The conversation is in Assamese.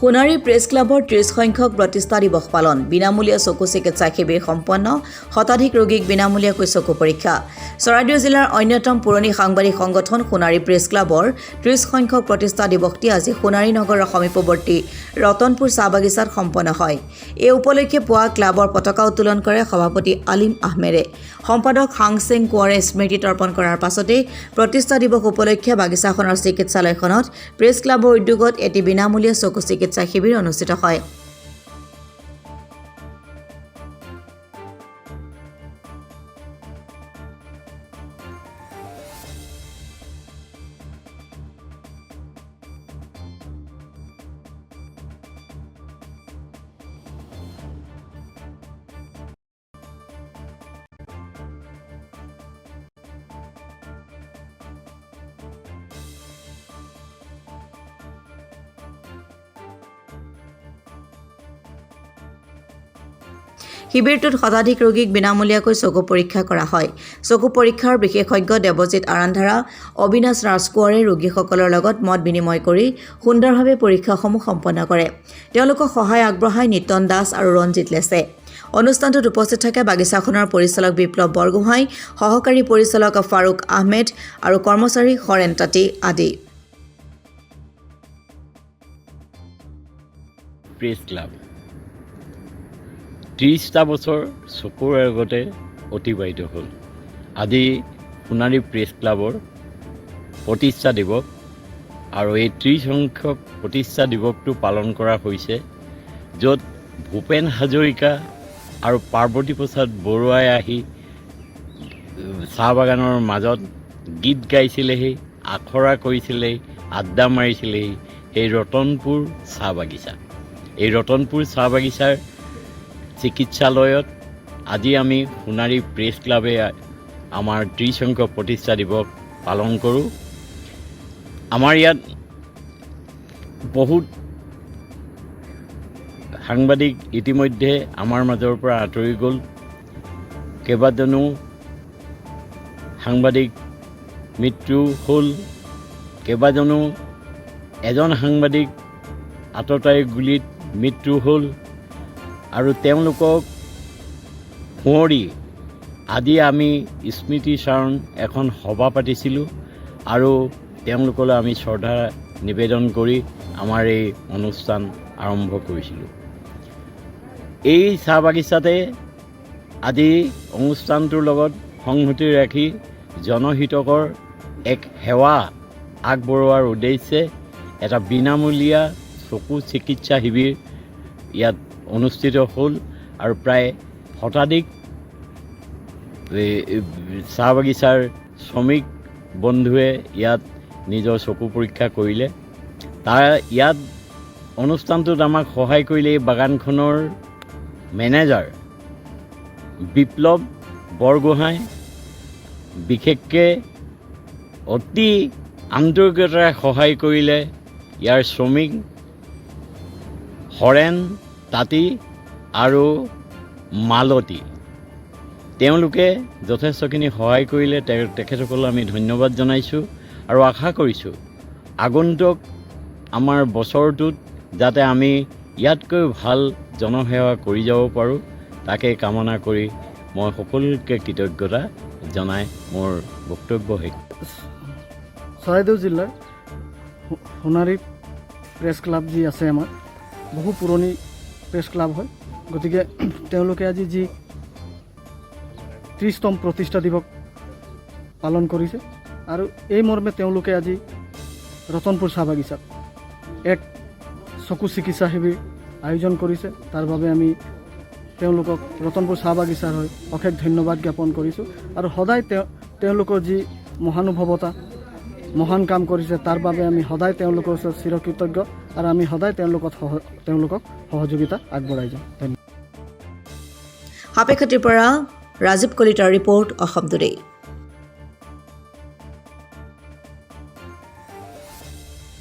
সোণাৰী প্ৰেছ ক্লাবৰ 30 সংখ্যক প্ৰতিষ্ঠা দিৱস পালন বিনামূলীয়া চকু চিকিৎসা শিবিৰ সম্পন্ন শতাধিক ৰোগীক বিনামূলীয়াকৈ চকু পৰীক্ষা চৰাইদেউ জিলাৰ অন্যতম পুৰণি সাংবাদিক সংগঠন সোণাৰী প্ৰেছ ক্লাবৰ 30 সংখ্যক প্ৰতিষ্ঠা দিৱসটি আজি সোণাৰী নগৰৰ সমীপৱৰ্তী ৰতনপুৰ চাহ বাগিচাত সম্পন্ন হয় এই উপলক্ষে পুৱা ক্লাবৰ পতাকা উত্তোলন কৰে সভাপতি আলিম আহমেদে সম্পাদক হাংসেং কোৱাৰে স্মৃতি তৰ্পণ কৰাৰ পাছতে প্ৰতিষ্ঠা দিৱস উপলক্ষে বাগিচাখনৰ চিকিৎসালয়খনত প্ৰেছ ক্লাবৰ উদ্যোগত এটি বিনামূলীয়া চকু চিকিৎসা শিবিৰ অনুষ্ঠিত হয় শিবিৰটোত শতাধিক ৰোগীক বিনামূলীয়াকৈ চকু পৰীক্ষা কৰা হয় চকু পৰীক্ষাৰ বিশেষজ্ঞ দেৱজিৎ আৰান্ধাৰা অবিনাশ ৰাজকোঁৱৰে ৰোগীসকলৰ লগত মত বিনিময় কৰি সুন্দৰভাৱে পৰীক্ষাসমূহ সম্পন্ন কৰে তেওঁলোকক সহায় আগবঢ়ায় নিতন দাস আৰু ৰঞ্জিত লেছে অনুষ্ঠানটোত উপস্থিত থাকে বাগিচাখনৰ পৰিচালক বিপ্লৱ বৰগোহাঁই সহকাৰী পৰিচালক ফাৰুক আহমেদ আৰু কৰ্মচাৰী হৰেণ তাঁতী আদি প্ৰেছ ক্লাব 30টা বছৰ চকুৰ আগতে অতিবাহিত হ'ল আজি সোণাৰী প্ৰেছ ক্লাবৰ প্ৰতিষ্ঠা দিৱস আৰু এই 30 সংখ্যক প্ৰতিষ্ঠা দিৱসটো পালন কৰা হৈছে য'ত ভূপেন হাজৰিকা আৰু পাৰ্বতী প্ৰসাদ বৰুৱাই আহি চাহ বাগানৰ মাজত গীত গাইছিলেহি আখৰা কৰিছিলেহি আড্ডা মাৰিছিলেহি এই ৰতনপুৰ চাহ বাগিচা এই ৰতনপুৰ চাহ বাগিচাৰ চিকিৎসালয়ত আজি আমি সোণাৰী প্ৰেছ ক্লাবে আমাৰ 30 সংখ্যক প্ৰতিষ্ঠা দিৱস পালন কৰোঁ আমাৰ ইয়াত বহুত সাংবাদিক ইতিমধ্যে আমাৰ মাজৰ পৰা আঁতৰি গ'ল কেইবাজনো সাংবাদিক মৃত্যু হ'ল কেইবাজনো এজন সাংবাদিক আততায়ী গুলীত মৃত্যু হ'ল আৰু তেওঁলোকক সোঁৱৰি আজি আমি স্মৃতিচাৰণ এখন সভা পাতিছিলোঁ আৰু তেওঁলোকলৈ আমি শ্ৰদ্ধা নিবেদন কৰি আমাৰ এই অনুষ্ঠান আৰম্ভ কৰিছিলোঁ এই চাহ বাগিচাতে আজি অনুষ্ঠানটোৰ লগত সংহতি ৰাখি জনহিতকৰ এক সেৱা আগবঢ়োৱাৰ উদ্দেশ্যে এটা বিনামূলীয়া চকু চিকিৎসা শিবিৰ ইয়াত অনুষ্ঠিত হ'ল আৰু প্ৰায় শতাধিক চাহ বাগিচাৰ শ্ৰমিক বন্ধুৱে ইয়াত নিজৰ চকু পৰীক্ষা কৰিলে তাৰ ইয়াত অনুষ্ঠানটোত আমাক সহায় কৰিলে এই বাগানখনৰ মেনেজাৰ বিপ্লৱ বৰগোহাঁই বিশেষকৈ অতি আন্তৰিকতাৰে সহায় কৰিলে ইয়াৰ শ্ৰমিক হৰেণ তাঁতী আৰু মালতী তেওঁলোকে যথেষ্টখিনি সহায় কৰিলে তেখেতসকলক আমি ধন্যবাদ জনাইছোঁ আৰু আশা কৰিছোঁ আগন্তুক আমাৰ বছৰটোত যাতে আমি ইয়াতকৈ ভাল জনসেৱা কৰি যাব পাৰোঁ তাকে কামনা কৰি মই সকলোকে কৃতজ্ঞতা জনাই মোৰ বক্তব্য শেষ চৰাইদেউ জিলাৰ সোণাৰী প্ৰেছ ক্লাব যি আছে আমাৰ বহু পুৰণি প্ৰেছ ক্লাব হয় গতিকে তেওঁলোকে আজি যি 30তম প্ৰতিষ্ঠা দিৱস পালন কৰিছে আৰু এই মৰ্মে তেওঁলোকে আজি ৰতনপুৰ চাহ বাগিচাত এক চকু চিকিৎসা শিবিৰ আয়োজন কৰিছে তাৰ বাবে আমি তেওঁলোকক ৰতনপুৰ চাহ বাগিচাৰ হৈ অশেষ ধন্যবাদ জ্ঞাপন কৰিছোঁ আৰু সদায় তেওঁলোকৰ যি মহানুভৱতা মহান কাম কৰিছে তাৰ বাবে আমি সদায় তেওঁলোকৰ ওচৰত চিৰকৃতজ্ঞ আৰু আমি সদায় তেওঁলোকক সহযোগিতা আগবঢ়াই যাম ধন্যবাদ সাপেক্ষাটিৰ পৰা ৰাজীৱ কলিতাৰ ৰিপৰ্ট অসম টুডে।